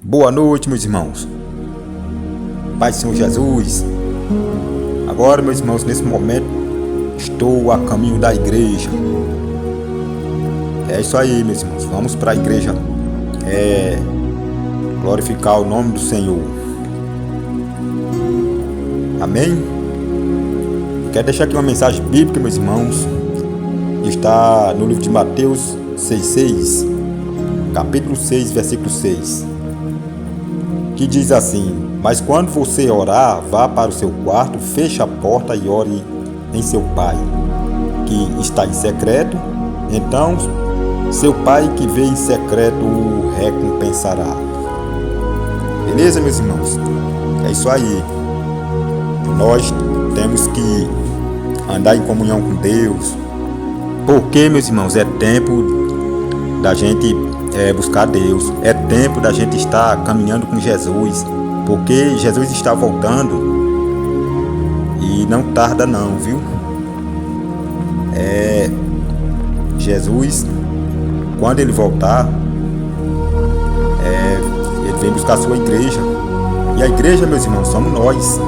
Boa noite, meus irmãos. Pai do Senhor Jesus. Agora, meus irmãos, nesse momento estou a caminho da igreja. É isso aí, meus irmãos. Vamos para a igreja glorificar o nome do Senhor. Amém? Quero deixar aqui uma mensagem bíblica, meus irmãos. Está no livro de Mateus 6,6, capítulo 6, versículo 6, que diz assim: mas quando você orar, vá para o seu quarto, feche a porta e ore em seu Pai, que está em secreto. Então seu Pai que vê em secreto o recompensará. Beleza, meus irmãos? É isso aí. Nós temos que andar em comunhão com Deus, porque, meus irmãos, é tempo da gente buscar Deus. É tempo da gente estar caminhando com Jesus, porque Jesus está voltando e não tarda não, viu? Jesus, quando ele voltar, ele vem buscar a sua igreja. E a igreja, meus irmãos, somos nós.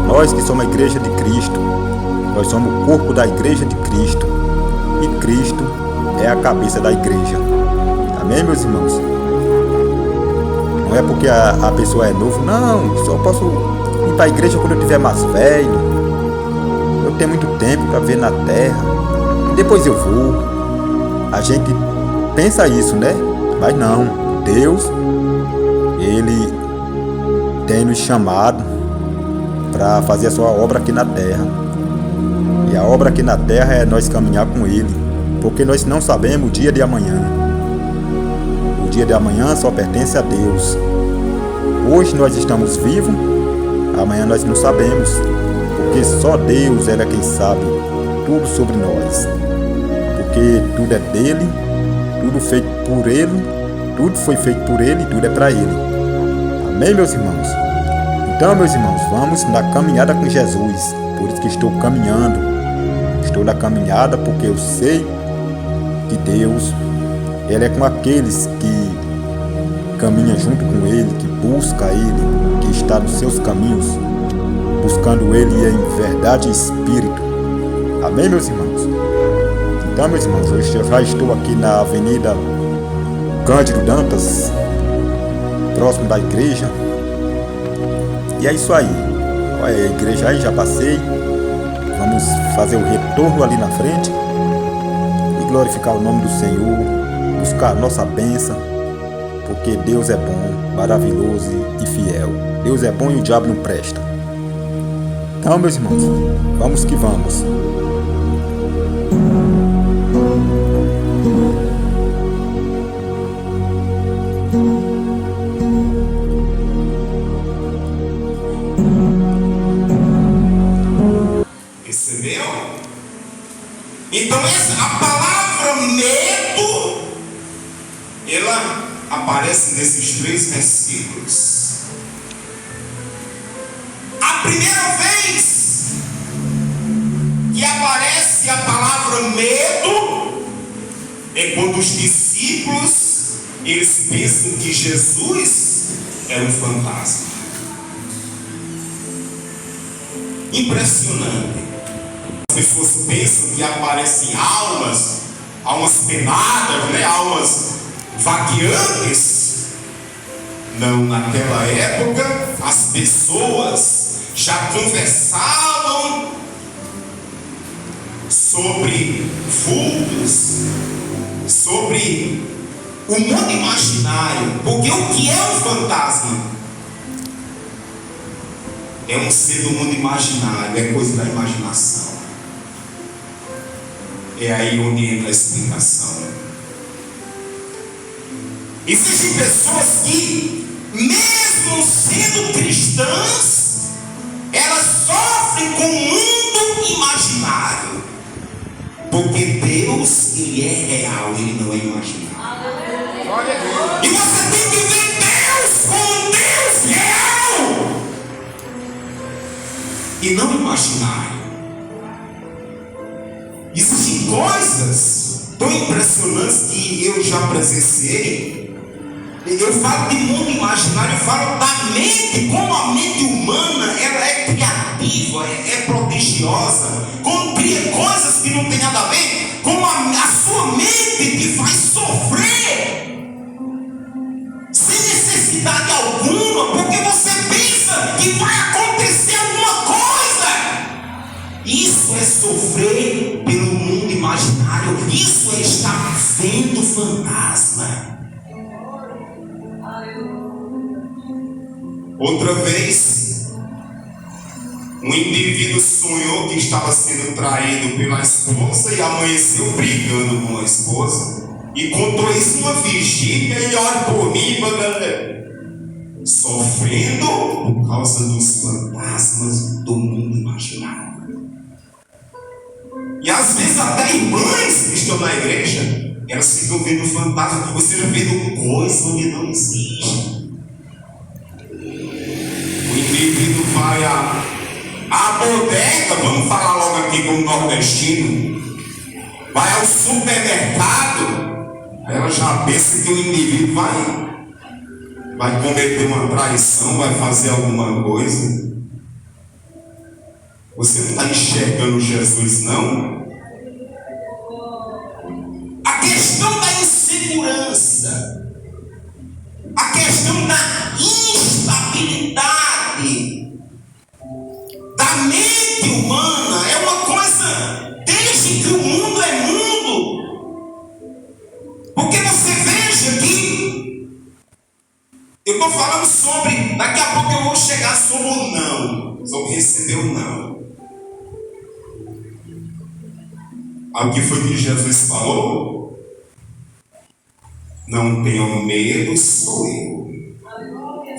Nós que somos a igreja de Cristo. Nós somos o corpo da igreja de Cristo. E Cristo é a cabeça da igreja. Amém, meus irmãos? Não é porque a pessoa é novo, não. Só posso ir para a igreja quando eu estiver mais velho. Eu tenho muito tempo para ver na terra. Depois eu vou. A gente pensa isso, né? Mas não. Deus, Ele tem nos chamado para fazer a sua obra aqui na terra. E a obra aqui na terra é nós caminhar com Ele, porque nós não sabemos o dia de amanhã. O dia de amanhã só pertence a Deus. Hoje nós estamos vivos, amanhã nós não sabemos, porque só Deus é quem sabe tudo sobre nós. Porque tudo é dele, tudo feito por Ele, tudo foi feito por Ele e tudo é para Ele. Amém, meus irmãos? Então, meus irmãos, vamos na caminhada com Jesus. Por isso que estou caminhando. Estou na caminhada porque eu sei que Deus, Ele é com aqueles que caminham junto com Ele, que busca Ele, que está nos seus caminhos, buscando Ele em verdade e espírito. Amém, meus irmãos? Então, meus irmãos, eu já estou aqui na Avenida Cândido Dantas, próximo da igreja. E é isso aí. Olha a igreja aí, já passei. Vamos fazer o retorno ali na frente e glorificar o nome do Senhor, buscar a nossa bênção, porque Deus é bom, maravilhoso e fiel. Deus é bom e o diabo não presta. Então, meus irmãos, vamos que vamos. Percebeu? Então a palavra medo, ela aparece nesses 3 versículos. A primeira vez que aparece a palavra medo é quando os discípulos eles pensam que Jesus é um fantasma. Impressionante. As pessoas pensam que aparecem almas penadas, né? Almas vagueantes. Não, naquela época as pessoas já conversavam sobre vultos, sobre o mundo imaginário. Porque o que é um fantasma? É um ser do mundo imaginário, é coisa da imaginação. É aí onde entra a explicação. Existem pessoas que, mesmo sendo cristãs, elas sofrem com o mundo imaginário. Porque Deus, Ele é real, Ele não é imaginário. E você tem que ver Deus como Deus real e não imaginário. Existem coisas tão impressionantes que eu já presenciei Eu falo de mundo imaginário, eu falo da mente, como a mente humana ela é criativa, é prodigiosa, como cria coisas que não tem nada a ver, como a sua mente te faz sofrer sem necessidade alguma, porque você pensa que vai acontecer alguma coisa. Isso é sofrer pelo mundo imaginário, isso é estar vendo fantasma. Outra vez, um indivíduo sonhou que estava sendo traído pela esposa e amanheceu brigando com a esposa e contou isso numa vigília. E olha por mim, galera, sofrendo por causa dos fantasmas do mundo imaginário. E às vezes até irmãs que estão na igreja, elas ficam vendo fantasmas, ou seja, vendo coisas onde não existe. O indivíduo vai à bodega, vamos falar logo aqui com o nordestino, vai ao supermercado, ela já pensa que o indivíduo vai cometer uma traição, vai fazer alguma coisa. Você não está enxergando Jesus, não? A questão da insegurança, a questão da instabilidade da mente humana é uma coisa desde que o mundo é mundo. Porque você veja que eu estou falando sobre, daqui a pouco eu vou chegar sobre o não, sobre receber o não. O que foi que Jesus falou? Não tenham medo, sou eu.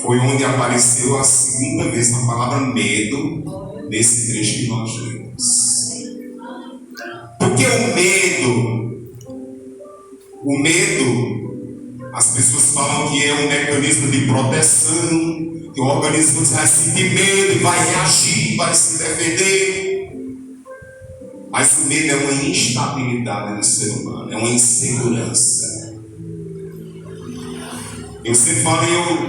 Foi onde apareceu a segunda vez a palavra medo nesse trecho que nós lemos. Porque o medo, as pessoas falam que é um mecanismo de proteção, que o organismo vai sentir medo e vai reagir, vai se defender. Mas o medo é uma instabilidade no ser humano, é uma insegurança. Eu sempre falo,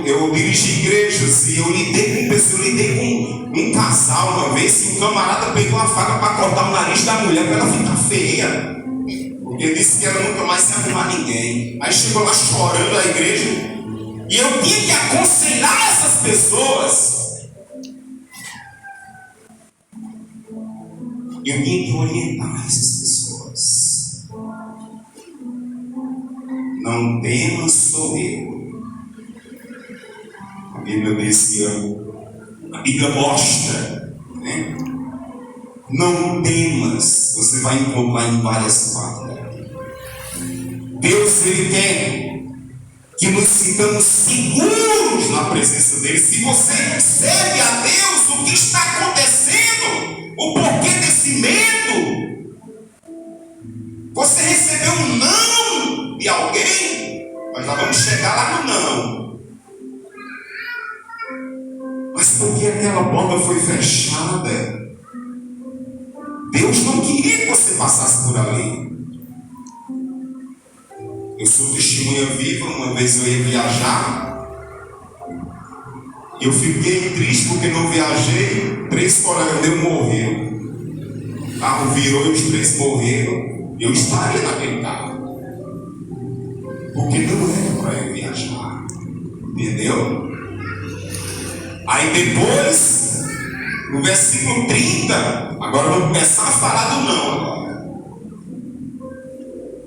eu dirigi igrejas e eu lidei com pessoas, eu lidei com um casal uma vez que o camarada pegou a faca para cortar o nariz da mulher para ela ficar feia. Porque disse que ela nunca mais se arrumar ninguém. Aí chegou lá chorando a igreja e eu tinha que aconselhar essas pessoas. Eu tinha que orientar essas pessoas. Não temas, sou eu. A Bíblia diz que a Bíblia mostra, né? Não temas, você vai encontrar em várias partes. Deus, Ele quer que nos sintamos seguros na presença dEle. Se você serve a Deus, o que está acontecendo, o porquê desse medo, você recebeu um não de alguém, nós já vamos chegar lá no não. Mas porque aquela porta foi fechada, Deus não queria que você passasse por ali. Eu sou testemunha viva. Uma vez eu ia viajar, eu fiquei triste porque não viajei. 3 colegas meus morreram. O carro virou e os 3 morreram. Eu estaria naquele carro, porque não era para eu viajar. Entendeu? Aí depois, no versículo 30, agora vamos começar a falar do não agora.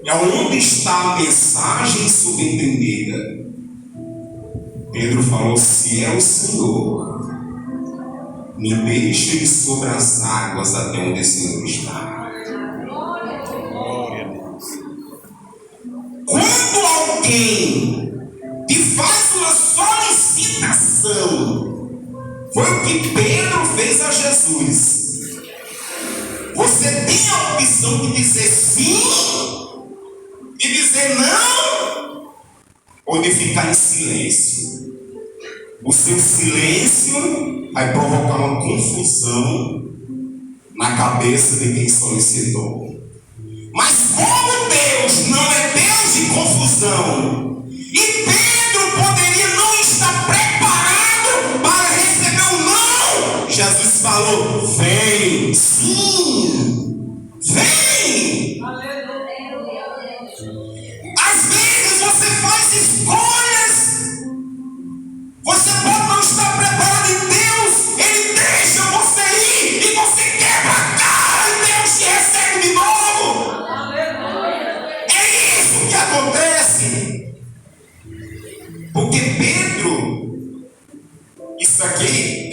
É onde está a mensagem subentendida. Pedro falou: se é o Senhor, me deixe ir sobre as águas até onde o Senhor está. Quando alguém te faz uma solicitação, foi o que Pedro fez a Jesus. Você tem a opção de dizer sim e dizer não, ou de ficar em silêncio. O seu silêncio vai provocar uma confusão na cabeça de quem solicitou. Mas como Deus não é Deus de confusão, e Pedro, por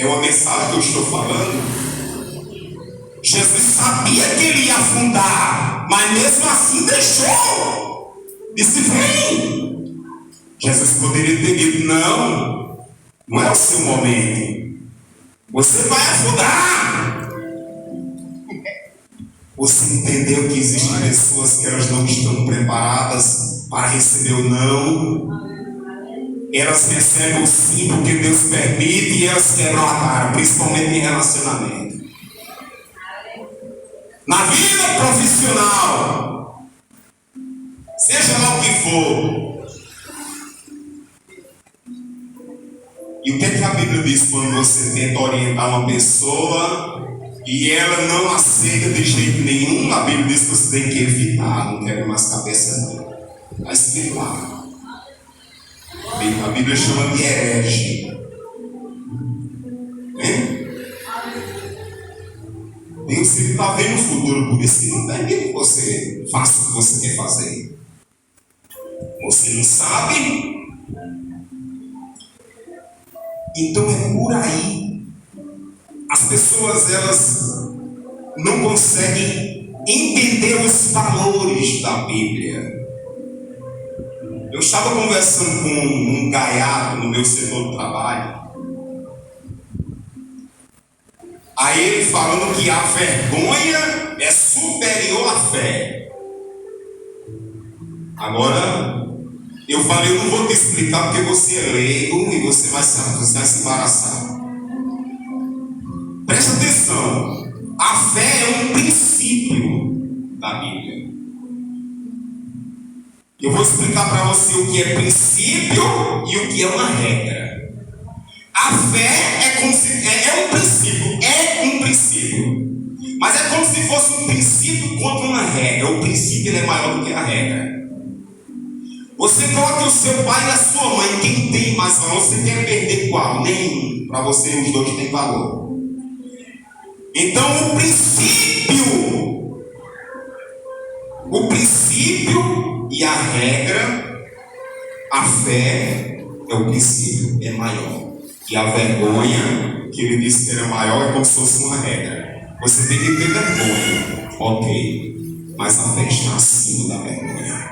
é uma mensagem que eu estou falando. Jesus sabia que ele ia afundar, mas mesmo assim deixou. Disse: vem. Jesus poderia ter dito: não, não é o seu momento. Você vai afundar. Você entendeu que existem pessoas que elas não estão preparadas para receber o não? Elas recebem o sim porque Deus permite e elas quebram a cara, principalmente em relacionamento. Na vida profissional, seja lá o que for. E o que é que a Bíblia diz quando você tenta orientar uma pessoa e ela não aceita de jeito nenhum? A Bíblia diz que você tem que evitar, não quero mais cabeça não. Vai explicar. A Bíblia chama de herege. Deus está vendo o futuro, por isso que não permite que você faça o que você quer fazer. Você não sabe? Então é por aí. As pessoas, elas não conseguem entender os valores da Bíblia. Eu estava conversando com um gaiato no meu setor de trabalho. Aí ele falando que a vergonha é superior à fé. Agora, eu falei: eu não vou te explicar porque você é leigo e você vai se embaraçar. Presta atenção. A fé é um princípio da Bíblia. Eu vou explicar para você o que é princípio e o que é uma regra. A fé é um princípio, mas é como se fosse um princípio contra uma regra. O princípio é maior do que a regra. Você coloca o seu pai e a sua mãe, quem tem mais valor? Você quer perder qual? Nenhum. Para você, os dois têm valor. Então, o princípio e a regra, a fé é o princípio, é maior. E a vergonha, que ele disse que era maior, é como se fosse uma regra. Você tem que ter vergonha, ok, mas a fé está acima da vergonha.